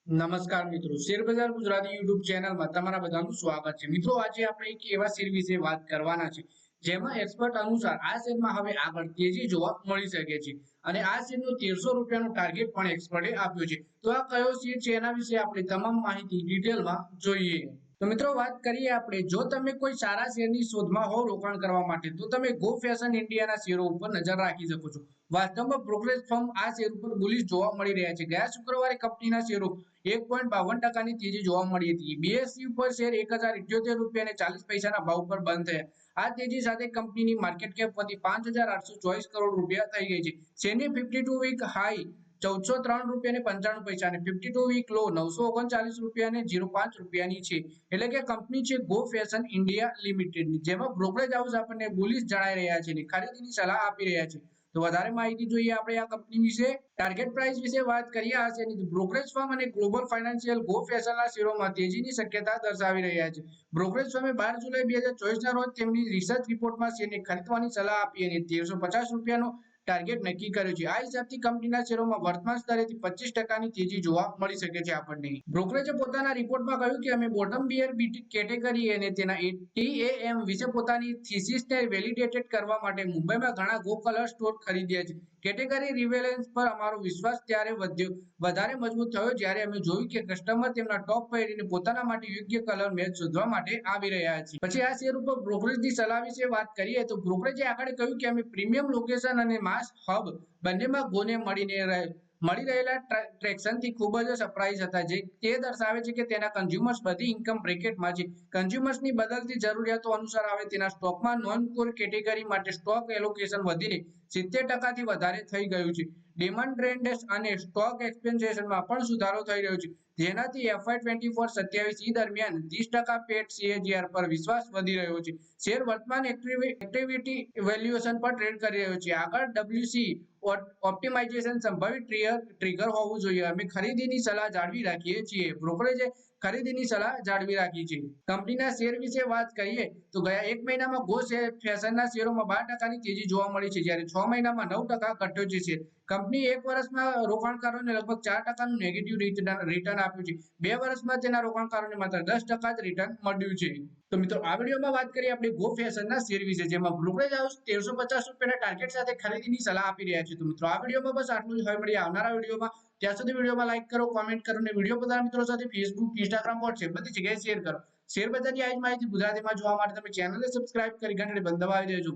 નમસ્કાર મિત્રો, શેર બજાર ગુજરાતી યુટ્યુબ ચેનલમાં તમારા બધાનું સ્વાગત છે. મિત્રો, આજે આપણે એક એવા શેર વિશે વાત કરવાના છે જેમાં એક્સપર્ટ અનુસાર આ શેરમાં હવે આગળ તેજી જોવા મળી શકે છે અને આ શેરનો 1300 રૂપિયાનો ટાર્ગેટ પણ એક્સપર્ટે આપ્યો છે. તો આ કયો શેર છે એના વિશે આપણે તમામ માહિતી ડિટેલમાં જોઈએ. તો મિત્રો, વાત કરીએ આપણે, જો તમે કોઈ સારા શેરની શોધમાં હો રોકાણ કરવા માટે, તો તમે ગો ફેશન ઇન્ડિયાના શેરો ઉપર નજર રાખી શકો છો. વાસ્તવમાં બ્રોકરેજ ફર્મ આ શેર ઉપર બુલિશ જોવા મળી રહ્યા છે. ગયા શુક્રવારે કંપનીના શેરો 1.52% તેજી જોવા મળી હતી. બીએસઈ ઉપર શેર 1074.40 ભાવ પર બંધ થયા. આ તેજી સાથે કંપનીની માર્કેટ કેપ વધી 5824 કરોડ રૂપિયા થઈ ગઈ છે. શેરની 52 વીક હાઈ 1403.95 અને 52 વીક લો 939 રૂપિયા ને 05 રૂપિયાની છે. એટલે કે કંપની છે ગો ફેશન ઇન્ડિયા લિમિટેડની, જેમાં બ્રોકરેજ હાઉસ આપણને બુલિશ જણાઈ રહ્યા છે અને ખરીદીની સલાહ આપી રહ્યા છે. તો વધારે માહિતી જોઈએ આપણે આ કંપની વિશે. ટાર્ગેટ પ્રાઇસ વિશે વાત કરીએ આ શેરની, બ્રોકરેજ ફર્મ અને ગ્લોબલ ફાઇનાન્શિયલ ગો ફેશનના શેરોમાં તેજીની શક્યતા દર્શાવી રહ્યા છે. બ્રોકરેજ ફર્મે 12 જુલાઈ 2024ના રોજ તેમની રિસર્ચ રિપોર્ટમાં શેરને ખરીદવાની સલાહ આપી અને 1350 રૂપિયાનો ટાર્ગેટ નક્કી કર્યો છે. આ હિસાબથી કંપનીના શેરોમાં વર્તમાન સ્તરેથી 25% તેજી જોવા મળી શકે છે આપણને. બ્રોકરેજે પોતાના રિપોર્ટમાં કહ્યું કે અમે બોટમ બિયર બીટ કેટેગરી અને તેના ટીએએમ વિશે પોતાની થીસીસને વેલિડેટેડ કરવા માટે મુંબઈમાં ઘણા ગો કલર સ્ટોર ખરીદ્યા છે. કેટેગરી રિવેલન્સ પર અમારો વિશ્વાસ ત્યારે વધારે મજબૂત થયો જ્યારે અમે જોયું કે કસ્ટમર તેમના ટોપ પહેરીને પોતાના માટે યોગ્ય કલર મેચ શોધવા માટે આવી રહ્યા છે. પછી આ શેર ઉપર બ્રોકરેજની સલાહ વિશે વાત કરીએ તો બ્રોકરેજે આગળ કહ્યું કે અમે પ્રીમિયમ લોકેશન અને માસ હબ બંનેમાં ગોને મળી રહેલા ટ્રેક્શનથી ખૂબ જ સરપ્રાઇઝ હતા, જે તે દર્શાવે છે કે તેના કન્ઝ્યુમર્સ બધી ઇન્કમ બ્રેકેટમાં છે. કન્ઝ્યુમર્સની બદલતી જરૂરિયાતો અનુસાર હવે તેના સ્ટોકમાં નોન કોર કેટેગરી માટે સ્ટોક એલોકેશન વધીને 70% થી વધારે થઈ ગયું છે. ડિમાન્ડ ટ્રેન્ડ્સ અને સ્ટોક એક્સપેન્શનમાં પણ સુધારો થઈ રહ્યો છે, જેનાથી FY24-27 દરમિયાન 30% પેટ CAGR પર વિશ્વાસ વધી રહ્યો છે. શેર વર્તમાન એક્ટિવિટી વેલ્યુએશન પર ટ્રેડ કરી રહ્યો છે. આગળ WC ઓપ્ટિમાઇઝેશન સંભવિત ટ્રિગર હોવું જોઈએ. અમે ખરીદીની સલાહ જાળવી રાખીએ છીએ. બ્રોકરેજે ખરીદીની સલાહ જાળવી રાખી છે. કંપનીના શેર વિશે વાત કરીએ તો ગયા એક મહિનામાં ગો ફેશનના શેરોમાં 12%ની તેજી જોવા મળી છે, જ્યારે 6 મહિનામાં 9% ઘટ્યો છે. શેર કંપની એક વર્ષમાં રોકાણકારોને લગભગ 4%નું નેગેટિવ રિટર્ન આપ્યું છે. 2 વર્ષમાં તેના રોકાણકારોને માત્ર 10% જ રિટર્ન મળ્યું છે. તો મિત્રો, આ વિડીયોમાં વાત કરીએ આપણે ગો ફેશનના શેર વિશે, જેમાં બ્રોકરેજ હાઉસ 1350 રૂપિયાના ટાર્ગેટ સાથે ખરીદીની સલાહ આપી રહ્યા છે. તો મિત્રો, આ વિડીયોમાં બસ આટલું જ. હવે મળીએ આવનારા વિડીયોમાં. ત્યાં સુધી વિડીયોમાં લાઈક કરો, કોમેન્ટ કરો અને વિડીયો પોતાના મિત્રો સાથે ફેસબુક, ઇન્સ્ટાગ્રામ, વોટ્સએપ બધી જગ્યાએ શેર કરો. શેર બજારની આ જ માહિતી ગુજરાતીમાં જોવા માટે તમે ચેનલને સબસ્ક્રાઇબ કરી ઘંટડી બંધ દબાવી દેજો.